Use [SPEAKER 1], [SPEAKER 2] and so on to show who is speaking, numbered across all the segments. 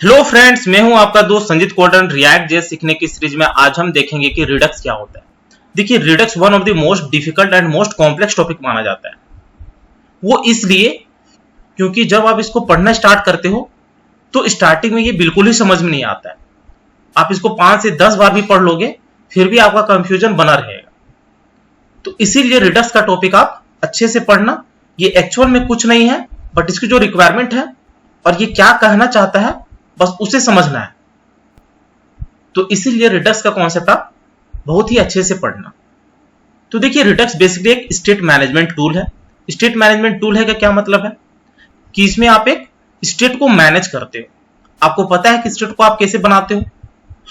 [SPEAKER 1] Hello friends, मैं हूं आपका दोस्त संजीत कोटन। रिएक्ट जेएस सीखने की सीरीज में आज हम देखेंगे कि रिडक्स क्या होता है। देखिए, Redux one of the most difficult and most complex topic माना जाता है। वो इसलिए क्योंकि जब आप इसको पढ़ना स्टार्ट करते हो तो स्टार्टिंग में ये बिल्कुल ही समझ में नहीं आता है। आप इसको 5 से 10 बार भी पढ़ लोगे फिर भी आपका कंफ्यूजन बना रहेगा। तो इसीलिए रिडक्स का टॉपिक आप अच्छे से पढ़ना। ये एक्चुअल में कुछ नहीं है, बट इसकी जो रिक्वायरमेंट है और ये क्या कहना चाहता है बस उसे समझना है। तो इसीलिए रिडक्स का कॉन्सेप्ट आप बहुत ही अच्छे से पढ़ना। तो देखिए, रिडक्स बेसिकली एक स्टेट मैनेजमेंट टूल है। स्टेट मैनेजमेंट टूल है का क्या मतलब है कि इसमें आप एक स्टेट को मैनेज करते हो। आपको पता है कि स्टेट को आप कैसे बनाते हो।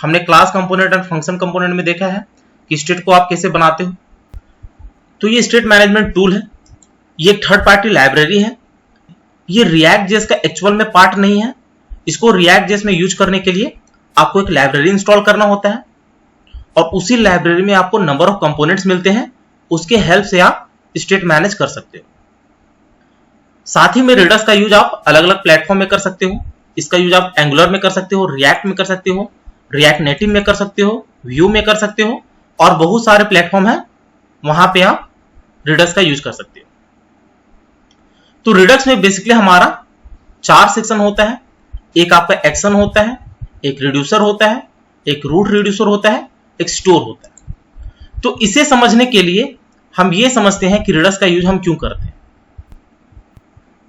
[SPEAKER 1] हमने class component and function component में देखा है कि स्टेट को आप कैसे बनाते हो। तो ये स्टेट मैनेजमेंट टूल है, ये एक थर्ड पार्टी लाइब्रेरी है। ये रिएक्ट जेएस का एक्चुअल में पार्ट नहीं है। इसको रिएक्ट जेएस में यूज करने के लिए आपको एक लाइब्रेरी इंस्टॉल करना होता है और उसी लाइब्रेरी में आपको नंबर ऑफ कंपोनेंट्स मिलते हैं। उसके हेल्प से आप स्टेट मैनेज कर सकते हो। साथ ही में रिडक्स का यूज आप अलग अलग प्लेटफॉर्म में कर सकते हो। इसका यूज आप एंगुलर में कर सकते हो, रिएक्ट में कर सकते हो, रिएक्ट नेटिव में कर सकते हो, व्यू में कर सकते हो और बहुत सारे प्लेटफॉर्म है, वहां पे आप रिडक्स का यूज कर सकते हो। तो रिडक्स में बेसिकली हमारा 4 सेक्शन होता है। एक आपका एक्शन होता है, एक रिड्यूसर होता है, एक रूट रिड्यूसर होता है, एक स्टोर होता है। तो इसे समझने के लिए हम ये समझते हैं कि रिडक्स का यूज हम क्यों करते हैं।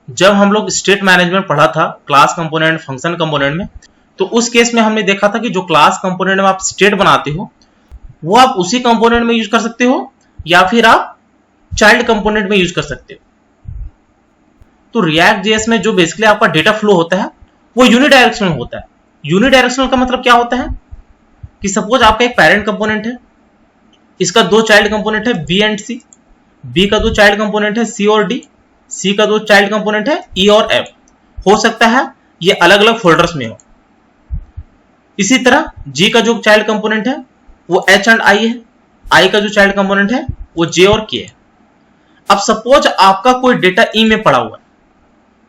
[SPEAKER 1] जब हम लोग स्टेट मैनेजमेंट पढ़ा था क्लास कंपोनेंट फंक्शन कंपोनेंट में, तो उस केस में हमने देखा था कि जो क्लास कंपोनेंट में आप स्टेट बनाते हो वो आप उसी कंपोनेंट में यूज कर सकते हो या फिर आप चाइल्ड कंपोनेंट में यूज कर सकते हो। तो रिएक्ट जेएस में जो बेसिकली आपका डेटा फ्लो होता है वो यूनिडायरेक्शनल होता है। यूनिडायरेक्शनल का मतलब क्या होता है कि सपोज आपका एक पेरेंट कंपोनेंट है, इसका 2 चाइल्ड कंपोनेंट है बी एंड सी, बी का 2 चाइल्ड कंपोनेंट है सी और डी, सी का 2 चाइल्ड कंपोनेंट है ई और एफ। हो सकता है ये अलग अलग फोल्डर्स में हो। इसी तरह जी का जो चाइल्ड कंपोनेंट है वो एच एंड आई है, आई का जो चाइल्ड कंपोनेंट है वो जे और के है। अब सपोज आपका कोई डेटा ई में पड़ा हुआ है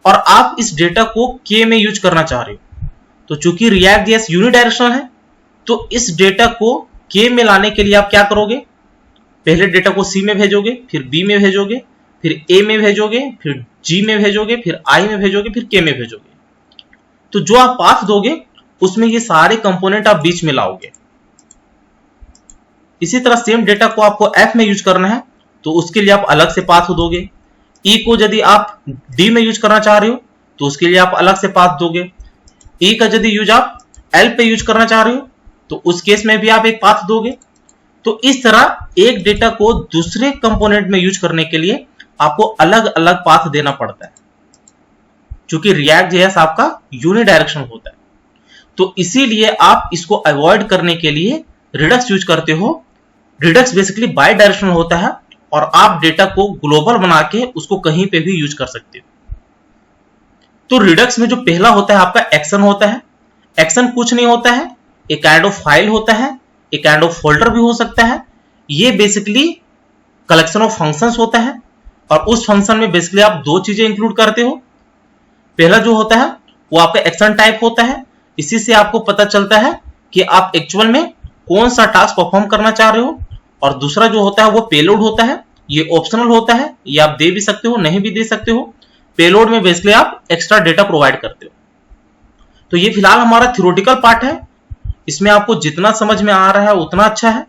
[SPEAKER 1] और आप इस डेटा को के में यूज करना चाह रहे हो। तो चूंकि रिएक्ट जेएस यूनिडायरेक्शनल है तो इस डेटा को के में लाने के लिए आप क्या करोगे, पहले डेटा को सी में भेजोगे, फिर बी में भेजोगे, फिर ए में भेजोगे, फिर जी में भेजोगे, फिर आई में भेजोगे, फिर के में भेजोगे। तो जो आप पाथ दोगे उसमें ये सारे कंपोनेंट आप बीच में लाओगे। इसी तरह सेम डेटा को आपको एफ में यूज करना है तो उसके लिए आप अलग से पाथ दोगे। ई को यदि आप डी में यूज करना चाह रहे हो तो उसके लिए आप अलग से पाथ दोगे। ई का यदि यूज आप एल पे यूज करना चाह रहे हो तो उस केस में भी आप एक पाथ दोगे। तो इस तरह एक डेटा को दूसरे कंपोनेंट में यूज करने के लिए आपको अलग अलग पाथ देना पड़ता है, क्योंकि रिएक्ट जेएस आपका यूनिडायरेक्शनल होता है। तो इसीलिए आप इसको अवॉइड करने के लिए रिडक्स यूज करते हो। रिडक्स बेसिकली बाय डायरेक्शनल होता है और आप डेटा को ग्लोबल बना के उसको कहीं पे भी यूज कर सकते हो। तो रिडक्स में जो पहला होता है आपका एक्शन होता है। एक्शन कुछ नहीं होता है, एक काइंड ऑफ फाइल होता है, एक काइंड ऑफ फोल्डर भी हो सकता है। ये बेसिकली कलेक्शन ऑफ फंक्शंस होता है और उस फंक्शन में बेसिकली आप 2 चीजें इंक्लूड करते हो। पहला जो होता है वो आपका एक्शन टाइप होता है। इसी से आपको पता चलता है कि आप एक्चुअल में कौन सा टास्क परफॉर्म करना चाह रहे हो। और दूसरा जो होता है वो पेलोड होता है। ये ऑप्शनल होता है, ये आप दे भी सकते हो, नहीं भी दे सकते हो। पेलोड में बेसिकली आप एक्स्ट्रा डेटा प्रोवाइड करते हो। तो ये फिलहाल हमारा थ्योरेटिकल पार्ट है। इसमें आपको जितना समझ में आ रहा है उतना अच्छा है,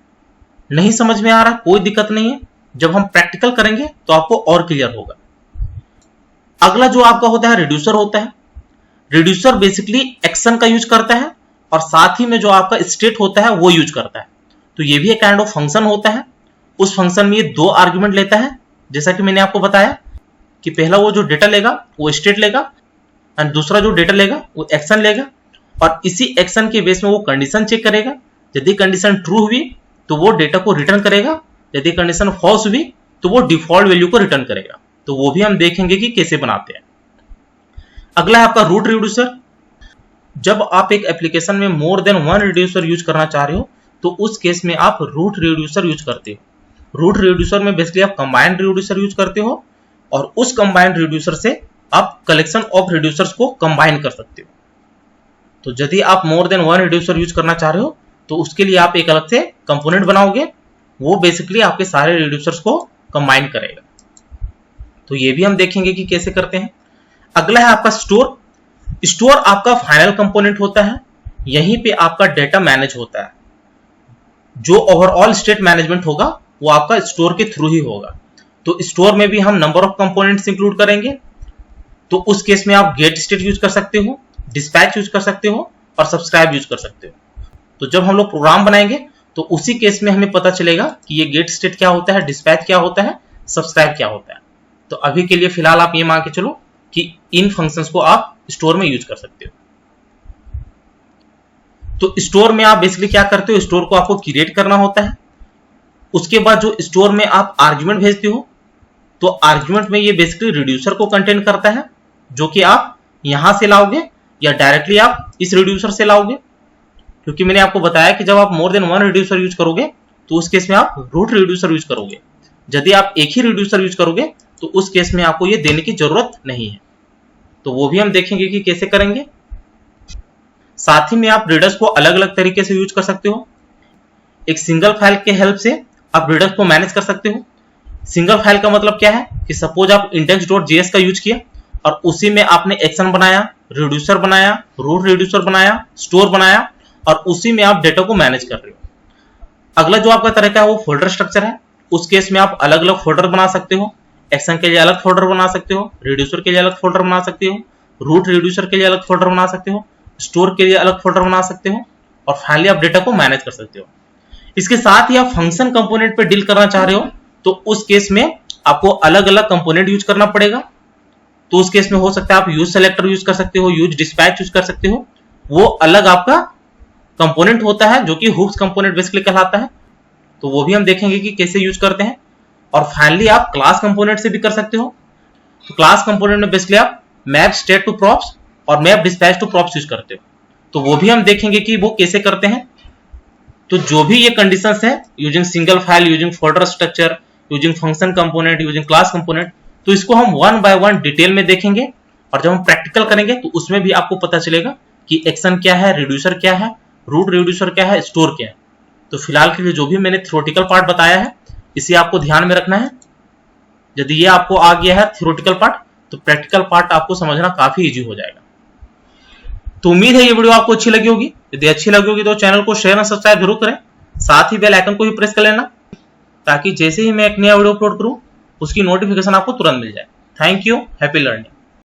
[SPEAKER 1] नहीं समझ में आ रहा है कोई दिक्कत नहीं है। जब हम प्रैक्टिकल करेंगे तो आपको और क्लियर होगा। अगला जो आपका होता है रिड्यूसर होता है। रिड्यूसर बेसिकली एक्शन का यूज करता है और साथ ही में जो आपका स्टेट होता है वो यूज करता है। तो ये भी एक काइंड ऑफ फंक्शन होता है। उस फंक्शन में ये 2 आर्गुमेंट लेता है, जैसा कि मैंने आपको बताया कि पहला वो जो डेटा लेगा वो स्टेट लेगा और दूसरा जो डेटा लेगा वो एक्शन लेगा। और इसी एक्शन के बेस में वो कंडीशन चेक करेगा। यदि कंडीशन ट्रू हुई तो वो डेटा को रिटर्न करेगा, यदि कंडीशन फॉल्स हुई तो वो डिफॉल्ट वैल्यू को रिटर्न करेगा। तो वो भी हम देखेंगे कि कैसे बनाते हैं। अगला है आपका रूट रिड्यूसर। जब आप एक एप्लीकेशन में मोर देन 1 रिड्यूसर यूज करना चाह रहे हो तो उस केस में आप रूट रिड्यूसर यूज करते हो। रूट रिड्यूसर में बेसिकली आप कंबाइंड रिड्यूसर यूज करते हो और उस कंबाइंड रिड्यूसर से आप कलेक्शन ऑफ रिड्यूसर्स को कंबाइन कर सकते हो। तो यदि आप more than one reducer use करना चाह रहे हो तो उसके लिए आप एक अलग से कंपोनेंट बनाओगे, वो बेसिकली आपके सारे रिड्यूसर्स को कंबाइन करेगा। तो ये भी हम देखेंगे कि कैसे करते हैं। अगला है आपका स्टोर। स्टोर आपका फाइनल कंपोनेंट होता है, यहीं पे आपका डेटा मैनेज होता है। जो ओवरऑल स्टेट मैनेजमेंट होगा वो आपका स्टोर के थ्रू ही होगा। तो स्टोर में भी हम नंबर ऑफ कंपोनेंट्स इंक्लूड करेंगे। तो उस केस में आप गेट स्टेट यूज कर सकते हो, डिस्पैच यूज कर सकते हो और सब्सक्राइब यूज कर सकते हो। तो जब हम लोग प्रोग्राम बनाएंगे तो उसी केस में हमें पता चलेगा कि ये गेट स्टेट क्या होता है, डिस्पैच क्या होता है, सब्सक्राइब क्या होता है। तो अभी के लिए फिलहाल आप ये मान के चलो कि इन फंक्शंस को आप स्टोर में यूज कर सकते हो। तो स्टोर में आप बेसिकली क्या करते हो, स्टोर को आपको क्रिएट करना होता है। उसके बाद जो स्टोर में आप आर्ग्यूमेंट भेजते हो, तो आर्ग्यूमेंट में ये बेसिकली रिड्यूसर को कंटेन करता है, जो कि आप यहां से लाओगे या डायरेक्टली आप इस रिड्यूसर से लाओगे। क्योंकि मैंने आपको बताया कि जब आप more than one reducer use करोगे तो उस केस में आप रूट रिड्यूसर यूज करोगे। यदि आप एक ही रिड्यूसर यूज करोगे तो उस केस में आपको ये देने की जरूरत नहीं है। तो वो भी हम देखेंगे कि कैसे करेंगे। साथ ही में आप रीडर्स को अलग अलग तरीके से यूज कर सकते हो। एक सिंगल फाइल के हेल्प से आप रीडर्स को मैनेज कर सकते हो। सिंगल फाइल का मतलब क्या है कि सपोज आप index.js का यूज किया और उसी में आपने एक्शन बनाया, रिड्यूसर बनाया, रूट रिड्यूसर बनाया, स्टोर बनाया और उसी में आप डेटा को मैनेज कर रहे हो। अगला जो आपका तरीका है वो फोल्डर स्ट्रक्चर है। उस केस में आप अलग अलग फोल्डर बना सकते हो। एक्शन के लिए अलग फोल्डर बना सकते हो, रिड्यूसर के लिए अलग फोल्डर बना सकते हो, रूट रिड्यूसर के लिए अलग फोल्डर बना सकते हो, स्टोर के लिए अलग फोल्डर बना सकते हो और फाइनली आप डेटा को मैनेज कर सकते हो। इसके साथ ही आप फंक्शन कंपोनेंट पे डील करना चाह रहे हो तो उस केस में आपको अलग अलग कंपोनेंट यूज करना पड़ेगा। तो उस केस में हो सकता है आप यूज सेलेक्टर यूज कर सकते हो, यूज डिस्पैच यूज कर सकते हो। वो अलग आपका कंपोनेंट होता है जो कि हुक्स कंपोनेंट बेसिकली कहलाता है। तो वो भी हम देखेंगे कि कैसे यूज करते हैं। और फाइनली आप क्लास कंपोनेंट से भी कर सकते हो। तो क्लास कंपोनेंट में बेसिकली आप मैप स्टेट टू प्रॉप्स और map dispatch to props use करते हो। तो वो भी हम देखेंगे कि वो कैसे करते हैं। तो जो भी ये कंडीशंस है, using single file, using folder structure, using function component, using class component, तो इसको हम वन बाय वन डिटेल में देखेंगे। और जब हम प्रैक्टिकल करेंगे तो उसमें भी आपको पता चलेगा कि एक्शन क्या है, रिड्यूसर क्या है, रूट रिड्यूसर क्या है, स्टोर क्या है। तो फिलहाल के लिए जो भी मैंने थ्योरेटिकल पार्ट बताया है इसे आपको ध्यान में रखना है। यदि ये आपको आ गया है थ्योरेटिकल पार्ट तो प्रैक्टिकल पार्ट आपको समझना काफी इजी हो जाएगा। तो उम्मीद है ये वीडियो आपको अच्छी लगी होगी। यदि अच्छी लगी होगी तो चैनल को शेयर और सब्सक्राइब जरूर करें। साथ ही बेल आइकन को भी प्रेस कर लेना ताकि जैसे ही मैं एक नया वीडियो अपलोड करूं उसकी नोटिफिकेशन आपको तुरंत मिल जाए। Thank you, happy learning.